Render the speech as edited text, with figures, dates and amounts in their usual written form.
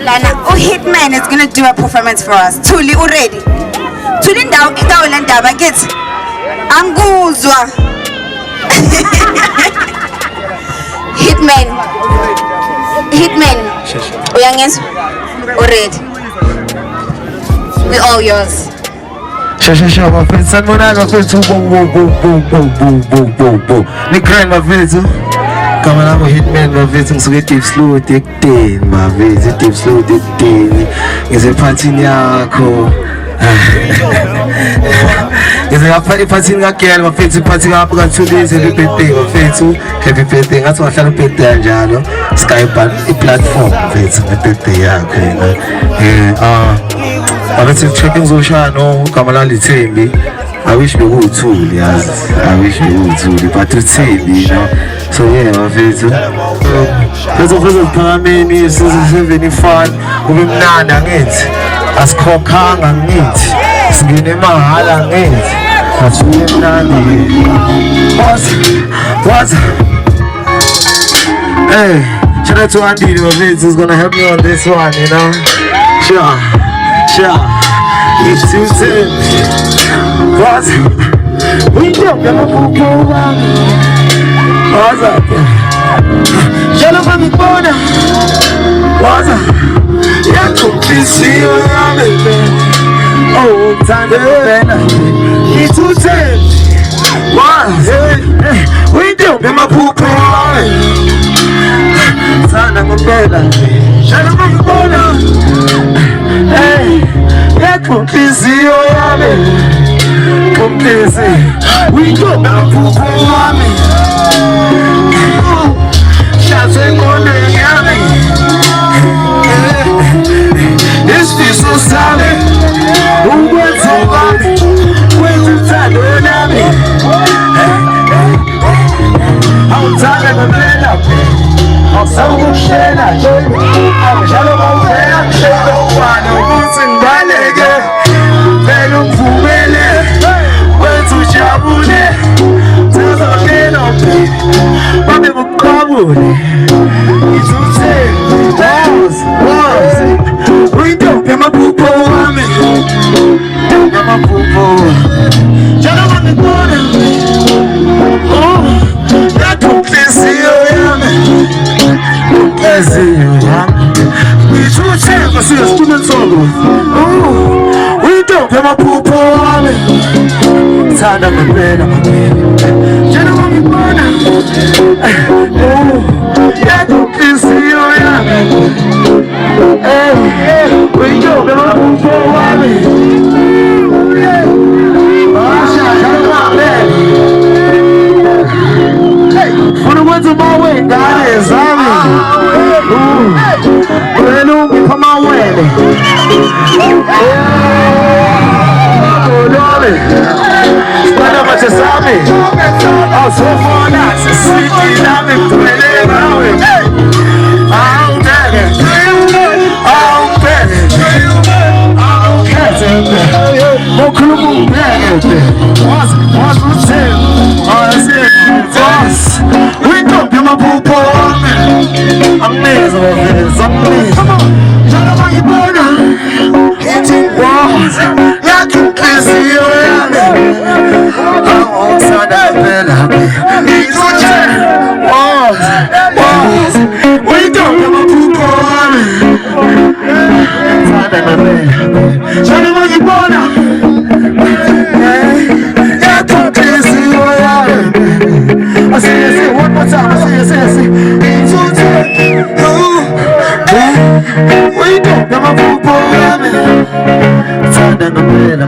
Lana, Hitman is gonna do a performance for us. Thuli, already. Thuli ndawo le ndaba ngithi angikuzwa. Hitman, uyangizwa? Already. We all yours. Shasha mafethu sanibonani mafethu bo ni grind mafethu kama lami Hitman mafethu ngisuke Deep Slow ekudeni mafethu Deep Slow ekudeni ngisephathini yakho ngizengapha iphathini kagel mafethu iphathi kapha kaThulisi happy birthday mafethu happy birthday ngathi wahlala birthday kanjalo Sky i-platform mafethu nge-birthday yakho Abethi checking uzoshano igama lalithembi I wish bekuwuthuli yazi I wish bekuwuthuli but uthembi you know so yeah mafethu phezulu ziphakameni siziseveni fun kube mnandi angithi asikhokhanga ngithi singene mahala ngithi asiye mnandi what hey shout out to Andy mafethu is gonna help me on this one you know sure it's too soon. What? We don't get a book over. What's up? Shut up on the corner. What's up? Yeah, could be see you around it. Oh, time to bend. It's too soon. What? We don't get a book over. Time to bend. Shut up on the corner. Hey, yeah, come busy, oh yeah, come busy. We go back to mommy. Shots ain't gonna get me. This is so solid. Who went so long? Went to time to me. I'm tired of being up. I'm so good, shit. I'm shallow, I'm shallow. We don't get my poo-poo on me. Don't get my poo-poo. Shut up on the corner. Oh, that don't see you, don't see you, we should check for see a student solo. Oh, we don't get my poo-poo on me. Tired of my bed, I'm a bed. Shut up on the corner. Oh, that don't see you, hey, we don't get my poo-poo on me. For the ones on my way, God is on me. Hallelujah, come on, way. Oh, darling. Stand up at your side. Oh, so far, that's a sweet love and pretty love. Oh, daddy. Oh, daddy. Oh, daddy. Oh, come daddy. What's the tip? Oh, that's it. We don't get my poo-poo on me. Amazing, amazing. Come on, shut up on your burner. Hitting walls, I can kiss you. I'm outside that bed. He's a chair. Walls. We don't get my poo-poo on me. Inside that bed. Shut up on your burner. I can kiss you. I say, one more time. I say. It's so tight. We don't have a football. Inside the bed.